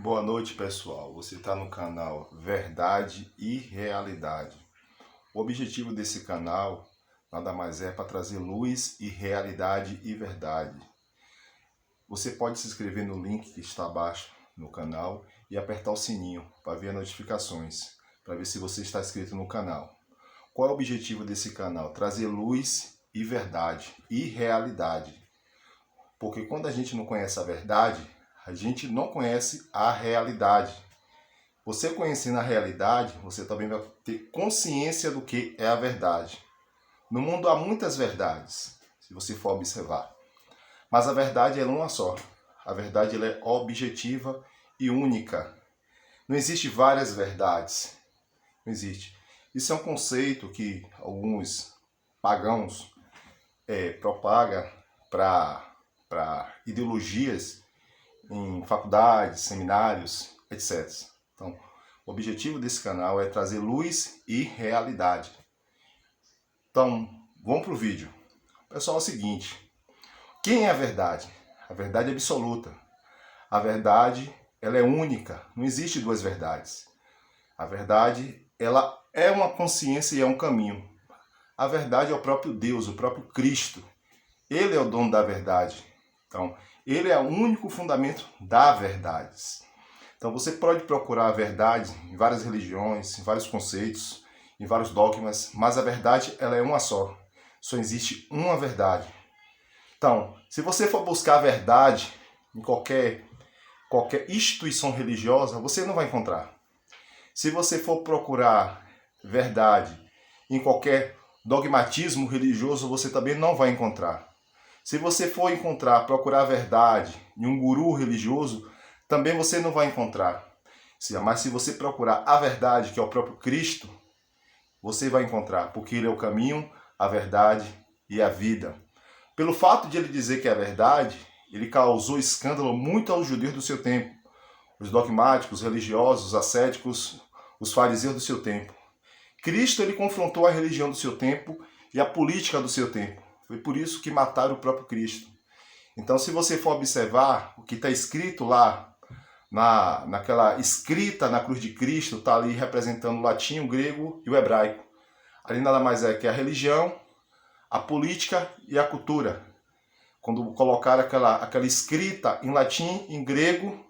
Boa noite, pessoal. Você está no canal Verdade e Realidade. O objetivo desse canal nada mais é para trazer luz e realidade e verdade. Você pode se inscrever no link que está abaixo no canal e apertar o sininho para ver as notificações, para ver se você está inscrito no canal. Qual é o objetivo desse canal? Trazer luz e verdade e realidade. Porque quando a gente não conhece a verdade, a gente não conhece a realidade. Você conhecendo a realidade, você também vai ter consciência do que é a verdade. No mundo há muitas verdades, se você for observar. Mas a verdade é uma só. A verdade ela é objetiva e única. Não existe várias verdades. Não existe. Isso é um conceito que alguns pagãos propagam para ideologias em faculdades, seminários, etc. Então, o objetivo desse canal é trazer luz e realidade. Então, vamos para o vídeo. Pessoal, é o seguinte. Quem é a verdade? A verdade é absoluta. A verdade, ela é única. Não existe duas verdades. A verdade, ela é uma consciência e é um caminho. A verdade é o próprio Deus, o próprio Cristo. Ele é o dono da verdade. Então, ele é o único fundamento da verdade. Então, você pode procurar a verdade em várias religiões, em vários conceitos, em vários dogmas, mas a verdade ela é uma só. Só existe uma verdade. Então, se você for buscar a verdade em qualquer instituição religiosa, você não vai encontrar. Se você for procurar verdade em qualquer dogmatismo religioso, você também não vai encontrar. Se você for procurar a verdade em um guru religioso, também você não vai encontrar. Mas se você procurar a verdade, que é o próprio Cristo, você vai encontrar, porque ele é o caminho, a verdade e a vida. Pelo fato de ele dizer que é a verdade, ele causou escândalo muito aos judeus do seu tempo, os dogmáticos, religiosos, os ascéticos, os fariseus do seu tempo. Cristo ele confrontou a religião do seu tempo e a política do seu tempo. Foi por isso que mataram o próprio Cristo. Então, se você for observar o que está escrito lá, naquela escrita na cruz de Cristo, está ali representando o latim, o grego e o hebraico. Ali nada mais é que a religião, a política e a cultura. Quando colocaram aquela escrita em latim, em grego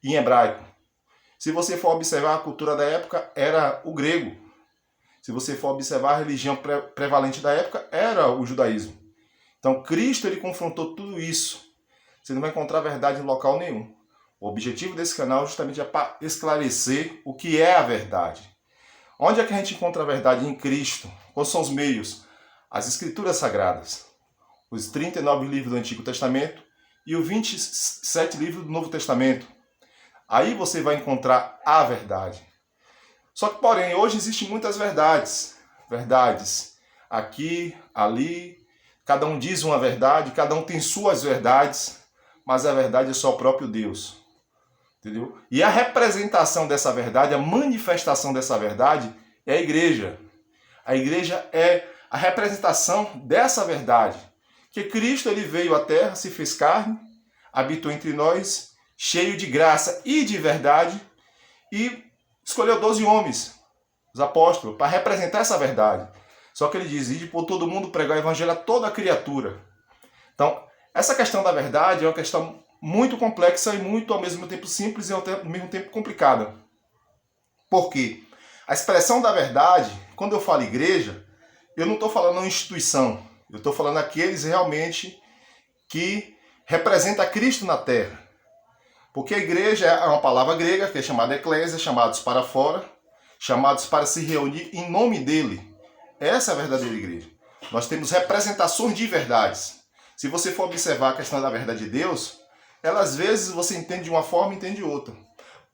e em hebraico. Se você for observar a cultura da época, era o grego. Se você for observar a religião prevalente da época, era o judaísmo. Então, Cristo ele confrontou tudo isso. Você não vai encontrar verdade em local nenhum. O objetivo desse canal justamente é para esclarecer o que é a verdade. Onde é que a gente encontra a verdade em Cristo? Quais são os meios? As Escrituras Sagradas. Os 39 livros do Antigo Testamento e os 27 livros do Novo Testamento. Aí você vai encontrar a verdade. Só que, porém, hoje existem muitas verdades. Verdades aqui, ali. Cada um diz uma verdade, cada um tem suas verdades, mas a verdade é só o próprio Deus. Entendeu? E a representação dessa verdade, a manifestação dessa verdade é a igreja. A igreja é a representação dessa verdade. Que Cristo ele veio à terra, se fez carne, habitou entre nós, cheio de graça e de verdade, e escolheu 12 homens, os apóstolos, para representar essa verdade. Só que ele diz, ide por todo mundo pregar o evangelho a toda criatura. Então, essa questão da verdade é uma questão muito complexa e muito, ao mesmo tempo, simples e ao mesmo tempo complicada. Por quê? A expressão da verdade, quando eu falo igreja, eu não estou falando uma instituição. Eu estou falando aqueles realmente que representam Cristo na terra. Porque a igreja é uma palavra grega, que é chamada eclésia, chamados para fora, chamados para se reunir em nome dele. Essa é a verdadeira igreja. Nós temos representações de verdades. Se você for observar a questão da verdade de Deus, ela às vezes você entende de uma forma e entende de outra.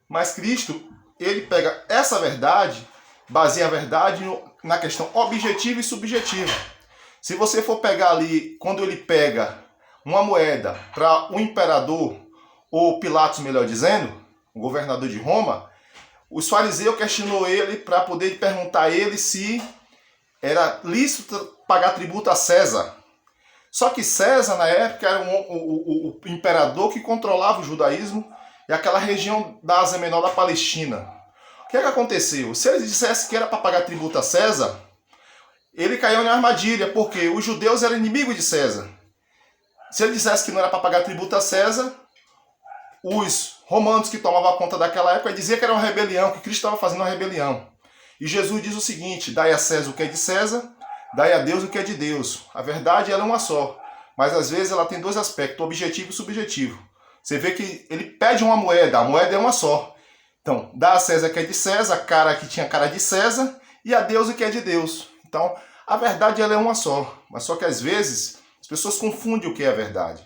Mas Cristo, ele pega essa verdade, baseia a verdade na questão objetiva e subjetiva. Se você for pegar ali, quando ele pega uma moeda para o imperador, ou Pilatos, melhor dizendo, o governador de Roma, os fariseus questionou ele para poder perguntar a ele se era lícito pagar tributo a César. Só que César, na época, era o imperador que controlava o judaísmo e aquela região da Ásia Menor da Palestina. O que é que aconteceu? Se ele dissesse que era para pagar tributo a César, ele caiu em armadilha, porque os judeus eram inimigos de César. Se ele dissesse que não era para pagar tributo a César, os romanos que tomavam conta daquela época diziam que era uma rebelião, que Cristo estava fazendo uma rebelião. E Jesus diz o seguinte: dai a César o que é de César, dai a Deus o que é de Deus. A verdade ela é uma só, mas às vezes ela tem dois aspectos, objetivo e subjetivo. Você vê que ele pede uma moeda, a moeda é uma só. Então, dá a César o que é de César, cara que tinha cara de César, e a Deus o que é de Deus. Então, a verdade ela é uma só, mas só que às vezes as pessoas confundem o que é a verdade.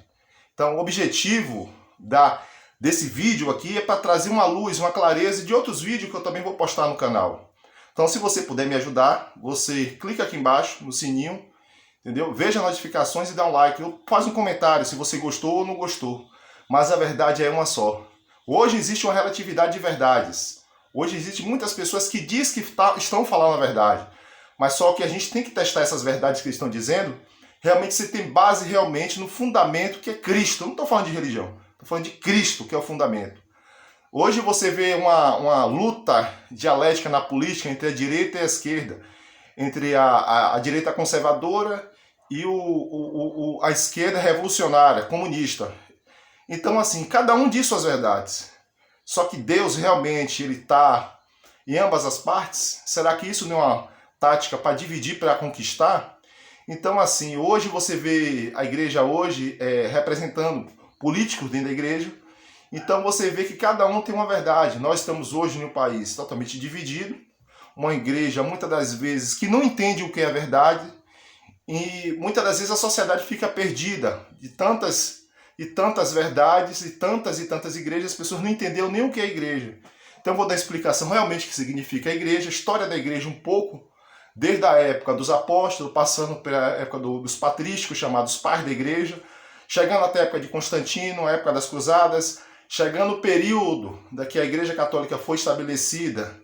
Então, o objetivo desse vídeo aqui é para trazer uma luz, uma clareza de outros vídeos que eu também vou postar no canal. Então, se você puder me ajudar, você clica aqui embaixo no sininho, entendeu? Veja as notificações e dá um like. Faz um comentário se você gostou ou não gostou. Mas a verdade é uma só. Hoje existe uma relatividade de verdades. Hoje existem muitas pessoas que dizem que estão falando a verdade. Mas só que a gente tem que testar essas verdades que eles estão dizendo. Realmente você tem base realmente no fundamento que é Cristo. Eu não estou falando de religião. Estou falando de Cristo, que é o fundamento. Hoje você vê uma luta dialética na política entre a direita e a esquerda. Entre a direita conservadora e a esquerda revolucionária, comunista. Então, assim, cada um diz suas verdades. Só que Deus realmente ele está em ambas as partes? Será que isso não é uma tática para dividir, para conquistar? Então, assim, hoje você vê a igreja hoje representando políticos dentro da igreja. Então você vê que cada um tem uma verdade. Nós estamos hoje em um país totalmente dividido. Uma igreja, muitas das vezes, que não entende o que é a verdade. E muitas das vezes a sociedade fica perdida de tantas e tantas verdades e tantas igrejas, as pessoas não entenderam nem o que é igreja. Então eu vou dar a explicação realmente do que significa a igreja, a história da igreja um pouco, desde a época dos apóstolos, passando pela época dos patrísticos, chamados pais da igreja, chegando até a época de Constantino, a época das cruzadas, chegando o período da que a igreja católica foi estabelecida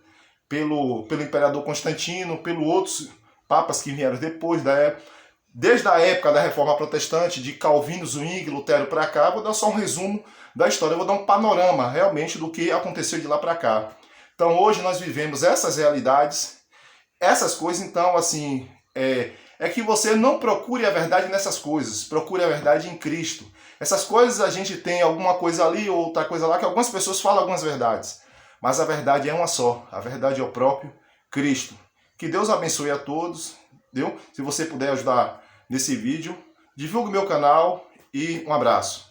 pelo imperador Constantino, pelos outros papas que vieram depois da época. Desde a época da Reforma Protestante, de Calvino, Zwingli, Lutero para cá, vou dar só um resumo da história, eu vou dar um panorama realmente do que aconteceu de lá para cá. Então hoje nós vivemos essas realidades, essas coisas, então assim, é que você não procure a verdade nessas coisas, procure a verdade em Cristo. Essas coisas a gente tem alguma coisa ali ou outra coisa lá, que algumas pessoas falam algumas verdades, mas a verdade é uma só, a verdade é o próprio Cristo. Que Deus abençoe a todos, deu? Se você puder ajudar nesse vídeo, divulgue o meu canal e um abraço.